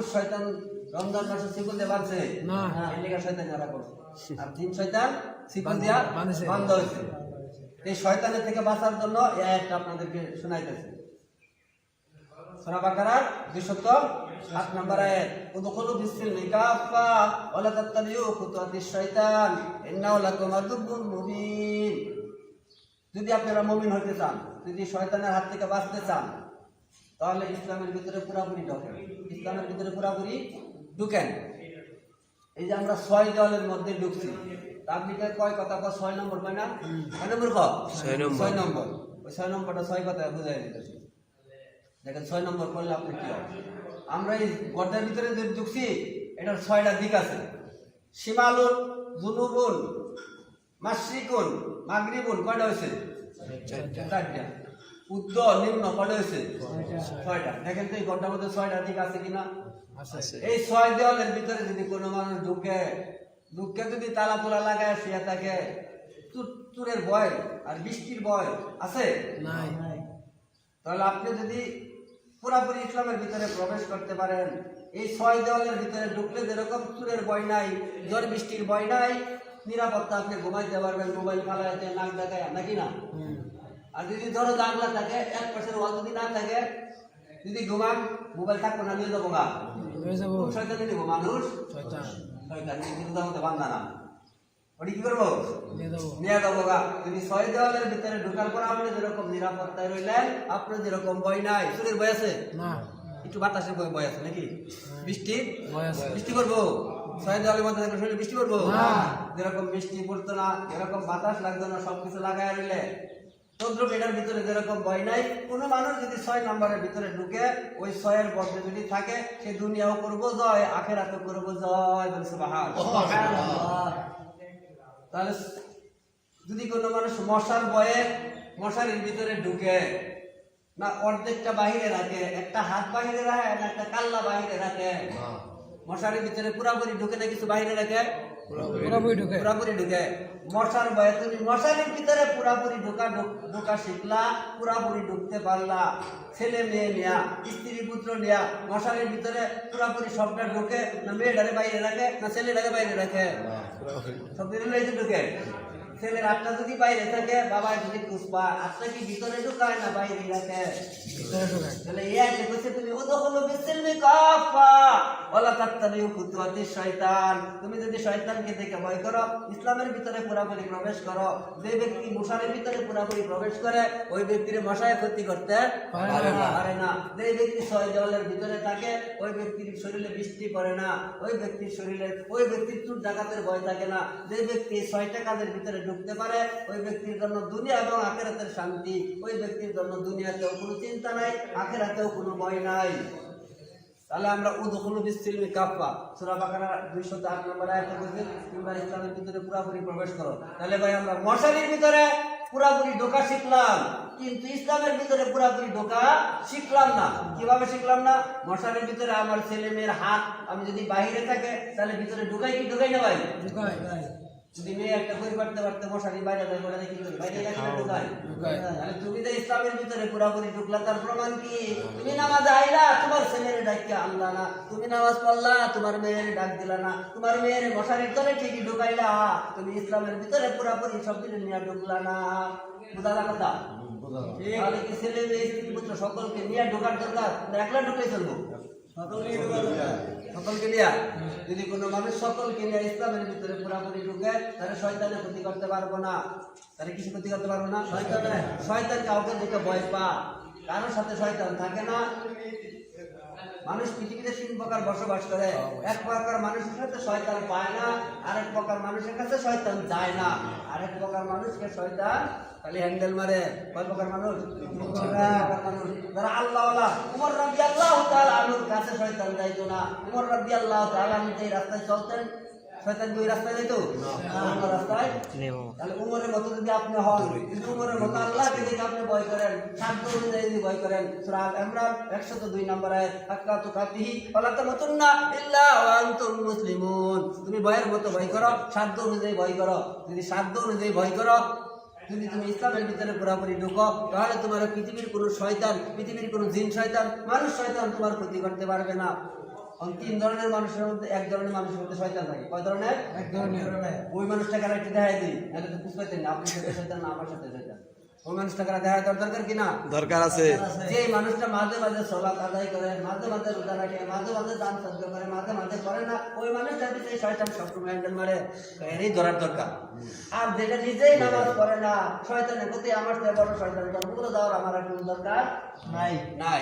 মানুষ শয়তান রমজান মাসে শিকল দিয়ে বাঁধছে না, এই লেখা শয়তান যারা করছে, আর জিন শয়তান শিকল দিয়া বন্ধ হয়েছে। এই শয়তানের থেকে বাঁচার জন্য এই আয়াতটা আপনাদেরকে শোনাইতেছে। সূরা বাকারার 207 নম্বর আয়াত, উদখুলু ফিস-সিলমি কাফা ওয়া লা তাত্তাবিউ খুতুওয়াতিশ শাইতান ইন্নাহু লাকুম আদুব্বুন মুবিন। যদি আপনারা মুমিন হতে চান, যদি শয়তানের হাত থেকে বাঁচতে চান, তাহলে ইসলামের ভিতরে পুরোপুরি ঢোকেন, ইসলামের ভিতরে পুরোপুরি ঢুকেন। এই যে আমরা 6 দলের মধ্যে ঢুকছি, আপনি কয় কথা কয় 6 নম্বর কয় না, কয় নম্বর কয় 6 নম্বর, ওই 6 নম্বরটা 6 কথা বুঝাই দিতেছি। দেখেন 6 নম্বর করলে আপনি কি হবে। আমরা এই গর্তের ভিতরে যে ঢুকছি, এটার 6টা দিক আছে। শিমালুন, জুনুবুন, মাশরিকুন, মাগরিবুন, কয়টা হয়েছে? 4টা। উত্তর নিম্ন কয়টা হয়েছে? 6টা। দেখেন তো এই গর্তের মধ্যে 6টা দিক আছে কিনা? এই 6 দেওয়ালের ভিতরে যদি কোনো মানুষ ঢুকে যদি তালা তোলা লাগায় শুয়ে থাকে, চুরের ভয় আর বৃষ্টির ভয় আছে নাই, তাহলে আপনি যদি পুরাপুরি ইসলামের ভিতরে প্রবেশ করতে পারেন, এই 6 দেওয়ালের ভিতরে ঢুকলে যেরকম চুরের ভয় নাই, ঝড় বৃষ্টির ভয় নাই, নিরাপত্তা, আপনি ঘুমাইতে পারবেন মোবাইল ফালাইতে নাক দেখায়, নাকি না? আর যদি ধরো জানলা থাকে, 1% ওয়াল যদি না থাকে, যদি ঘুমান মোবাইল থাকবো না, নিয়ে যাবো গা, শয়তানে নিব মানুষ, শয়তান বান্ধা না, ওটি কি করবো? নিয়ে যাবো গা। যদি 6 দেওয়ালের ভিতরে ঢোকার পর আপনি যেরকম নিরাপত্তায় রইলেন, আপনার যেরকম ভয় নাই, চুরের ভয় আছে না, একটু বাতাসের ভয় আছে নাকি, বৃষ্টির বৃষ্টি করবো, 6 দেওয়ালের মধ্যে শরীরে বৃষ্টি করবো, যেরকম বৃষ্টি পড়তো না, এরকম বাতাস লাগতো না, সবকিছু লাগায় রইলে তদ্রুপ এটার ভিতরে যেরকম ভয় নাই। কোনো মানুষ যদি 6 নম্বরের ভিতরে ঢুকে ওই 6-এর মধ্যে যদি থাকে, সে দুনিয়াও করবো জয়, আখিরাতেও করবো জয়, বলে সুবহানাল্লাহ। তাহলে যদি কোনো মানুষ মশার ভয়ে মশারির ভিতরে ঢুকে, না অর্ধেকটা বাহিরে রাখে, একটা হাত বাহিরে রাখে, না একটা কাল্লা বাহিরে রাখে, মশারির ভিতরে পুরাপুরি ঢুকে না কিছু বাহিরে রাখে, পুরাপুরি ঢুকে। মশার ভয়ে তুমি মশারির ভিতরে পুরাপুরি ঢোকা শিখলা, পুরাপুরি ঢুকতে পারলা, ছেলে মেয়ে নিয়া, স্ত্রী পুত্র নিয়া মশারির ভিতরে পুরাপুরি সবটা ঢুকে, না মেয়েটারে বাইরে রাখে, না ছেলেটারে বাইরে রাখে, সব ঢুকে। ছেলের আটটা যদি বাইরে থাকে, বাবা যদি পুষ্পা আটটা কি ভিতরে ঢুকায় না বাইরে রাখে? তাহলে এই আয়াতে কইছে তুমি উদখুলু ফিস-সিলমি কাফা ওয়া লা তাত্তাবিউ খুতুওয়াতিশ শাইতান। তুমি যদি শয়তানকে দেখে ভয় করো, ইসলামের ভিতরে পুরোপুরি প্রবেশ করো। যে ব্যক্তি মশারের ভিতরে পুরোপুরি প্রবেশ করে, ওই ব্যক্তির মশায় ক্ষতি করতে পারে না। যে ব্যক্তি 6 দেওয়ালের ভিতরে থাকে, ওই ব্যক্তির শরীরে বৃষ্টি পড়ে না, ওই ব্যক্তির শরীরে ওই ব্যক্তির চুর ডাকাতের ভয় থাকে না। যে ব্যক্তি 6টা কাজের ভিতরে ঢুকতে পারে, ওই ব্যক্তির জন্য দুনিয়া এবং আখিরাতের শান্তি, ওই ব্যক্তির জন্য দুনিয়াতেও কোনো চিন্তা নাই, আখিরাতেও কোনো ভয় নাই। তাহলে আমরা উদখুলু ফিস-সিলমি কাফা, সূরা বাকারা 208 নম্বর আয়াতে বলছে তোমরা ইসলামের ভিতরে পুরোপুরি প্রবেশ করো। তাহলে ভাই আমরা মশারির ভিতরে পুরোপুরি ঢোকা শিখলাম, কিন্তু ইসলামের ভিতরে পুরোপুরি ঢোকা শিখলাম না। কিভাবে শিখলাম না? মশারির ভিতরে আমার ছেলে মেয়ের হাত আমি যদি বাইরে থাকে, তাহলে ভিতরে ঢুকাই কি ঢুকাই না ভাই? ঢুকাই। যদি মেয়ে একটা বই পড়তে পড়তে মশারি বাইরে যায়, বলে কি করি বাইরে রাখি না ঢুকাই? তাহলে তুমি তো ইসলামের ভিতরে পুরোপুরি ঢুকলা, তার প্রমাণ কি? তুমি নামাজ আইলা, তোমার ছেলের ডাককে আনলা না, তুমি নামাজ পড়লা, তোমার মেয়ের ডাক দিলা না, তোমার মেয়ের মশারির তলে ঠিকই ঢুকাইলা, তুমি ইসলামের ভিতরে পুরোপুরি সব কিছু নিয়ে ঢুকলা না। বুঝালা কথা? তাহলে কি ছেলে মেয়ে স্ত্রী পুত্র সকলকে নিয়ে ঢোকার দরকার, একলা ঢুকাই চলবো? সকলকে নিয়ে যদি কোনো মানুষ সকলকে নিয়ে ইসলামের ভিতরে পুরোপুরি ঢুকে, তাহলে শয়তানের ক্ষতি করতে পারবো না। তাহলে কিছু ক্ষতি করতে পারবো না। শয়তান কাউকে দেখে ভয় পা, কারোর সাথে শয়তান থাকে না। মানুষ পৃথিবীতে 3 প্রকার বসবাস করে। এক প্রকার মানুষের সাথে শয়তান পায় না, আরেক প্রকার মানুষের কাছে শয়তান যায় না, আরেক প্রকার মানুষকে শয়তান খালি হ্যান্ডেল মারে। কয় প্রকার মানুষ? যারা আল্লাহওয়ালা। উমর রাদিয়াল্লাহু তাআলা আনহুর কাছে শয়তান যাইতো না। উমর রাদিয়াল্লাহু তাআলা আনহু যে রাস্তায় চলতেন, শয়তান কি ওই রাস্তায় যাইতো? অন্য রাস্তায়। তাহলে উমরের মতো যদি আপনি হন, যদি উমরের মতো আল্লাহকে দেখে আপনি ভয় করেন, সাধ্য অনুযায়ী যদি ভয় করেন, সূরা আল ইমরান 102 নম্বর আয়াত, হাক্কা তুকাতিহি ওয়া লা তামুতুন্না ইল্লা ওয়া আনতুম মুসলিমুন। তুমি ভয়ের মতো ভয় করো, সাধ্য অনুযায়ী ভয় করো। যদি সাধ্য অনুযায়ী ভয় করো, যদি তুমি ইসলামের ভিতরে পুরোপুরি ঢুকো, তাহলে তোমার পৃথিবীর কোনো শয়তান, পৃথিবীর কোনো জিন শয়তান, মানুষ শয়তান তোমার ক্ষতি করতে পারবে না। তিন ধরনের মানুষের মধ্যে এক ধরনের মানুষের মধ্যে শয়তান থাকে। কয় ধরনের? এক ধরনের। ওই মানুষটাকে আরেকটা দেখাই দিই, নাহলে তো বুঝতে পারতেন না আপনি সাথে শয়তান না আমার সাথে শয়তান। ওই মানুষটাকে দেখা দরকার কিনা? দরকার আছে। যে মানুষটা মাঝে মাঝে সালাত আদায় করে, মাঝে মাঝে রোজা রাখে, মাঝে মাঝে দান সদকা করে, মাঝে মাঝে করে না, ওই মানুষটার পিছনে শয়তান সবসময় হ্যান্ডেল মারে, এরই ধরার দরকার। আর যেটা নিজেই নামাজ পড়ে না, শয়তানের প্রতি আমার চেয়ে বড় শয়তান, ওগুলো দেওয়ার আমার আর কোনো দরকার নাই।